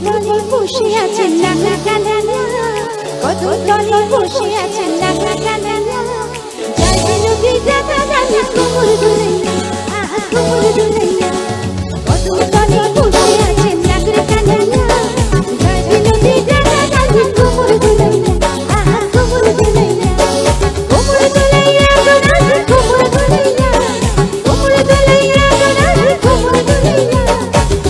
তলে বসে আছেন নাগা কানানা, কদম তলে বসে আছেন নাগা কানানা। যাই নদী দাদা দাদি কোমর দুলাইয়া, আহা কোমর দুলাইয়া। কদম তলে বসে আছেন নাগা কানানা, যাই নদী দাদা দাদি কোমর দুলাইয়া, আহা কোমর দুলাইয়া। কোমর দুলাইয়া দাদি কোমর দুলাইয়া, কোমর দুলাইয়া দাদি কোমর দুলাইয়া।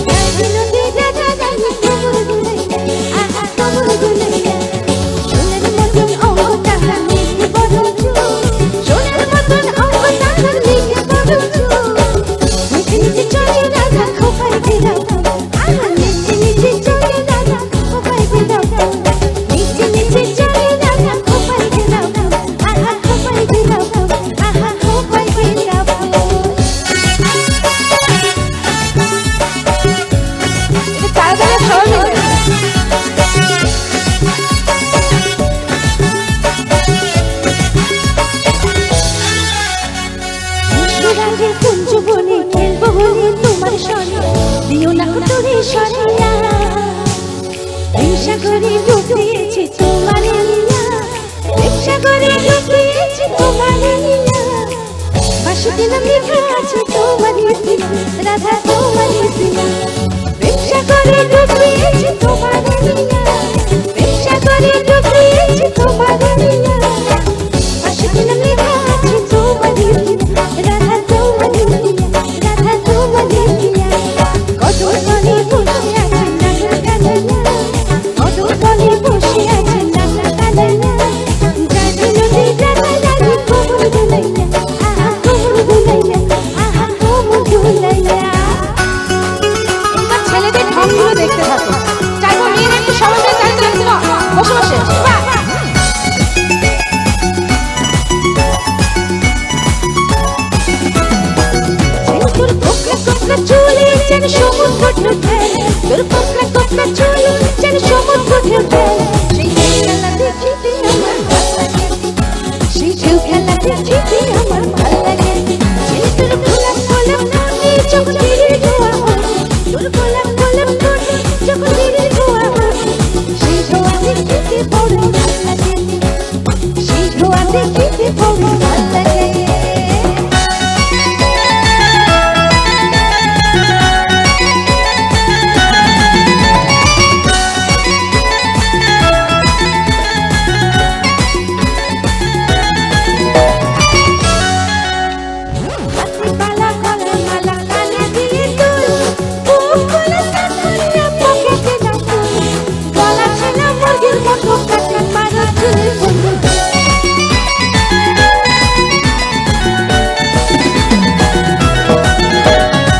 যাই নদী দাদা দাদি কোমর দুলাইয়া, আহা কোমর দুলাইয়া। সোনার মতন অঙ্গ তাহার মেঘে বড় চুল, সোনার মতন অঙ্গ তাহার মেঘে বড় চুল। নিচে নিচে চলে রাধা খোপায় ফেরাও, আহা নিচে নিচে চলে রাধা খোপায় ফেরাও। নিচে নিচে চলে রাধা খোপায় ফেরাও, আহা খোপায় ফেরাও, আহা খোপায় ফেরাও। তাড়াতাড়ি ধরো। রাজের কুঞ্জ বনে খেলবো বলে তোমার সনে, দিও না তোরে সরিয়া। সাগরে ডুবিয়েছি তোমার লীলা, সাগরে ডুবিয়েছি তোমার লীলা। বাঁশিতে নাম লেখা আছে তোমার লীলা, রাধা তোমার লীলা। সাগরে ডুবিয়েছি তোমার লীলা, সাগরে ডুবিয়েছি তোমার লীলা। বাঁশিতে নাম লেখা আছে তোমার লীলা, রাধা তোমার লীলা, রাধা তোমার লীলা। কদম তলে বসে আছেন নাগা কানানা, কদম তলে বসে আছেন নাগা কানানা। যাই নদী দাদা দাদি কোমর দুলাইয়া, আহা কোমর দুলাইয়া, আহা কোমর দুলাইয়া। এবার ছেলেদের ঢংগুলো দেখতে থাকো। চাইবো মেয়েরা একটু সমাজে দাঁড়িয়ে থাকতে না, বসে বসে। বাহ! তোর কোকড়া কোকড়া চুলে যেন সমুদ্র ঢেউ, তোর কোকড়া কোকড়া চুলে যেন সমুদ্র ঢেউ। সেই খেলা দেখিতে আমার ভাল লাগে, সেই ঢেউ খেলা দেখিতে আমার ভাল লাগে। তোর গোলাপ গোলাপ নামে যখন তীরে ধোয়া হয়, তোর গোলাপ গোলাপ নামে যখন তীরে ধোয়া হয়। সেই ধোয়া দেখিতে বড় ভাল লাগে, সেই ধোয়া দেখিতে বড় ভাল লাগে। মালা গলা মালা কানে দিয়ে দুল, বুক গলা সাকুরিয়া পকেটে রাখুন। গলা ছেনা মুরগির মতো কাটা মারা চুলের বন্ধু।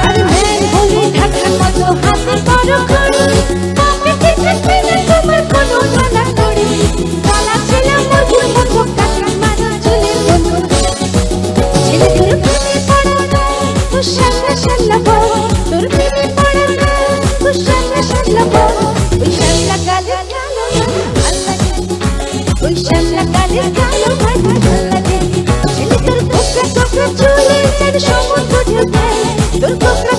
আরে মেয়ের হলে ঢাকার মতো হাতে বড় ঘড়ি, পকেটে থাকবে না তোমার কোনো নানা ঘড়ি। গলা ছেনা মুরগির মতো কাটা মারা চুলের বন্ধু। ছেলেদের প্রেমে পড়ো না, তোর সামনে সামলাবো, তোর প্রেমে পড়ো না, তোর সামনে সামলাবো। ওই সামলা গালের কালো ভাল লাগে, ওই সামলা গালের কালো ভাল লাগে। ছেলে তোর কোকড়া কোকড়া চুলে যেন সমুদ্র ঢেউ, তোর কোকড়া